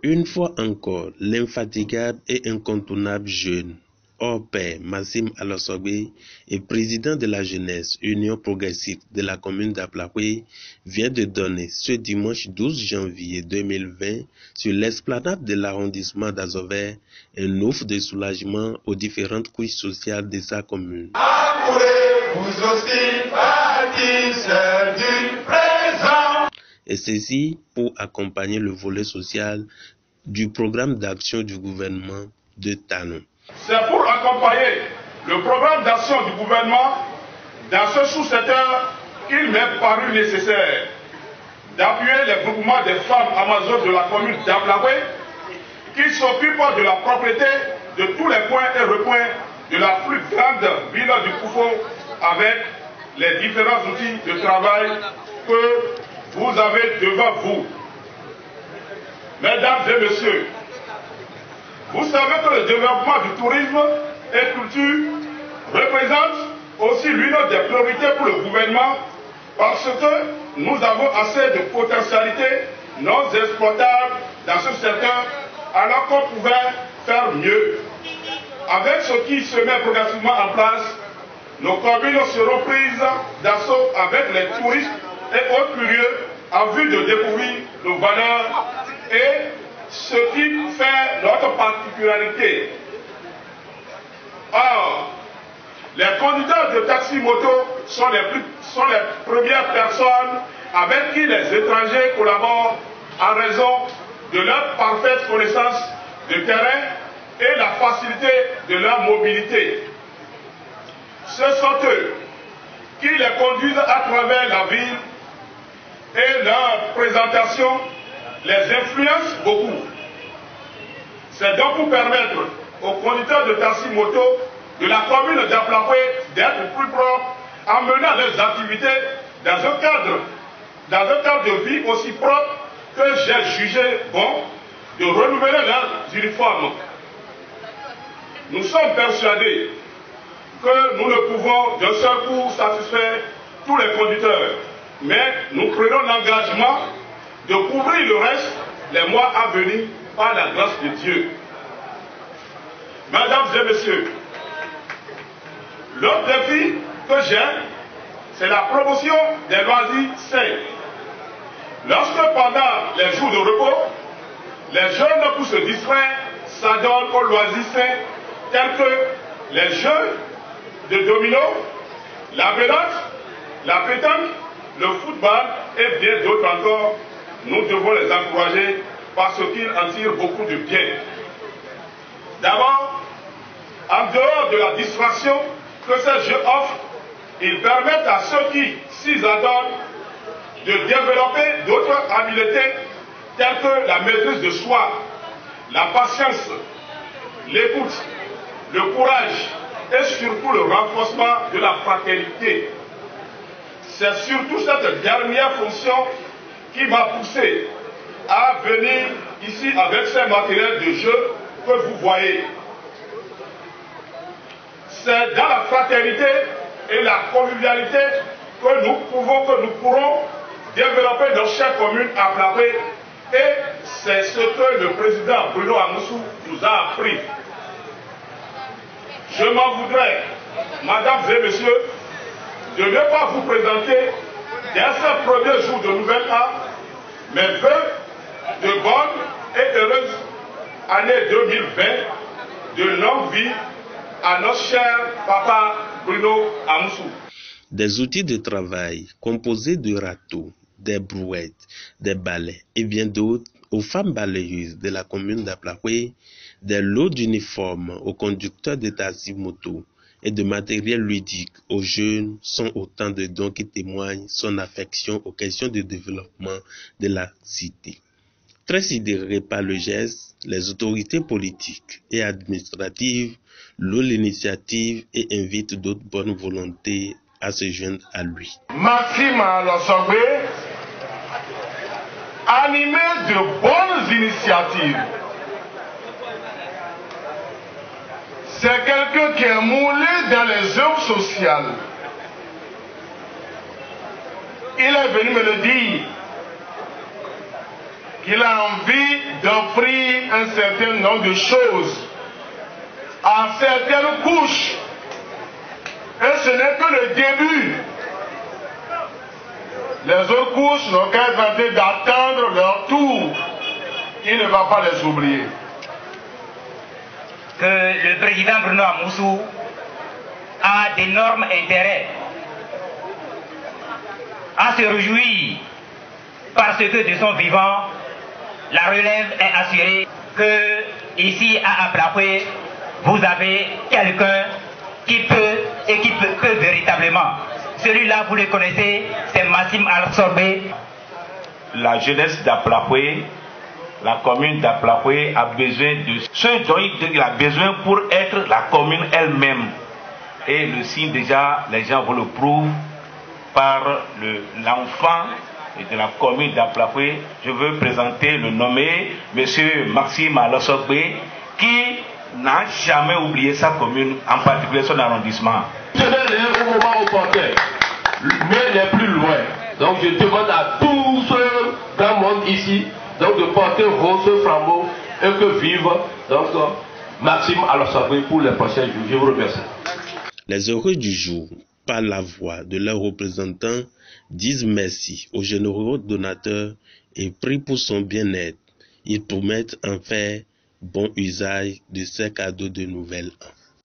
Une fois encore, l'infatigable et incontournable jeune hors pair Massim Alosorgbe est président de la jeunesse Union progressiste de la commune d'Aplaoué vient de donner ce dimanche 12 janvier 2020 sur l'esplanade de l'arrondissement d'Azover un offre de soulagement aux différentes couches sociales de sa commune. Vous aussi bâtisseurs du présent. Et ceci pour accompagner le volet social du programme d'action du gouvernement de Tanon. C'est pour accompagner le programme d'action du gouvernement dans ce sous-secteur qu'il m'est paru nécessaire d'appuyer les groupements des femmes amazones de la commune d'Aplaoué qui s'occupent de la propriété de tous les points et recoins de la plus grande ville du Koufo avec les différents outils de travail que vous avez devant vous. Mesdames et messieurs, vous savez que le développement du tourisme et culture représente aussi l'une des priorités pour le gouvernement parce que nous avons assez de potentialités non exploitables dans ce secteur alors qu'on pouvait faire mieux. Avec ce qui se met progressivement en place, nos communes seront prises d'assaut avec les touristes et autres curieux en vue de découvrir nos valeurs et ce qui fait notre particularité. Or, les conducteurs de taxi-moto sont les premières personnes avec qui les étrangers collaborent en raison de leur parfaite connaissance du terrain et la facilité de leur mobilité. Ce sont eux qui les conduisent à travers la ville et leur présentation les influence beaucoup. C'est donc pour permettre aux conducteurs de taxi-moto de la commune d'Aplaoué d'être plus propres en menant leurs activités dans un cadre de vie aussi propre que j'ai jugé bon de renouveler leurs uniformes. Nous sommes persuadés que nous ne pouvons d'un seul coup satisfaire tous les conducteurs, mais nous prenons l'engagement de couvrir le reste les mois à venir par la grâce de Dieu. Mesdames et messieurs, l'autre défi que j'ai, c'est la promotion des loisirs sains. Lorsque pendant les jours de repos, les jeunes pour se distraire s'adonnent aux loisirs sains tels que les jeux de domino, la belote, la pétanque, le football et bien d'autres encore, nous devons les encourager parce qu'ils en tirent beaucoup de bien. D'abord, en dehors de la distraction que ces jeux offrent, ils permettent à ceux qui s'y adonnent de développer d'autres habiletés telles que la maîtrise de soi, la patience, l'écoute, le courage et surtout le renforcement de la fraternité. C'est surtout cette dernière fonction qui m'a poussé à venir ici avec ces matériels de jeu que vous voyez. C'est dans la fraternité et la convivialité que nous pourrons développer nos chères communes à Aplaoué et c'est ce que le président Bruno Amoussou nous a appris. Je m'en voudrais, mesdames et messieurs, de ne pas vous présenter dès ce premier jour de Nouvel An mes vœux de bonne et heureuse année 2020, de longue vie à notre cher papa Bruno Amoussou. Des outils de travail composés de râteaux, des brouettes, des balais et bien d'autres aux femmes balayeuses de la commune d'Aplaoué, des lots d'uniformes aux conducteurs de taxi-moto et de matériel ludique aux jeunes sont autant de dons qui témoignent son affection aux questions de développement de la cité. Très sidérés par le geste, les autorités politiques et administratives louent l'initiative et invitent d'autres bonnes volontés à se joindre à lui. Massim Alosorgbe, animé de bonnes initiatives. C'est quelqu'un qui est moulé dans les œuvres sociales. Il est venu me le dire. qu'il a envie d'offrir un certain nombre de choses à certaines couches. Et ce n'est que le début. Les autres couches n'ont qu'à être en train d'attendre leur tour. Il ne va pas les oublier. Que le président Bruno Amoussou a d'énormes intérêts à se réjouir parce que de son vivant, la relève est assurée, que ici à Aplakwe, vous avez quelqu'un qui peut véritablement. Celui-là, vous le connaissez, c'est Massim Al-Sorbé. La jeunesse d'Aplakwe, la commune d'Aplakwe a besoin de ce dont il a besoin pour être la commune elle-même. Et le signe déjà, les gens vous le prouvent par l'enfant de la commune d'Aplakwe. Je veux présenter le nommé M. Maxime Al-Sorbé, qui n'a jamais oublié sa commune, en particulier son arrondissement. Je vais aller au moment opportun, mais les plus loin. Donc je demande à tout ce grand monde ici donc de porter rose flambeau et que vive donc Maxime Al-Sorbé pour les prochains jours. Je vous remercie. Les heureux du jour, par la voix de leurs représentants, disent merci aux généreux donateurs et prient pour son bien-être. Ils promettent en faire bon usage de ces cadeaux de nouvel an.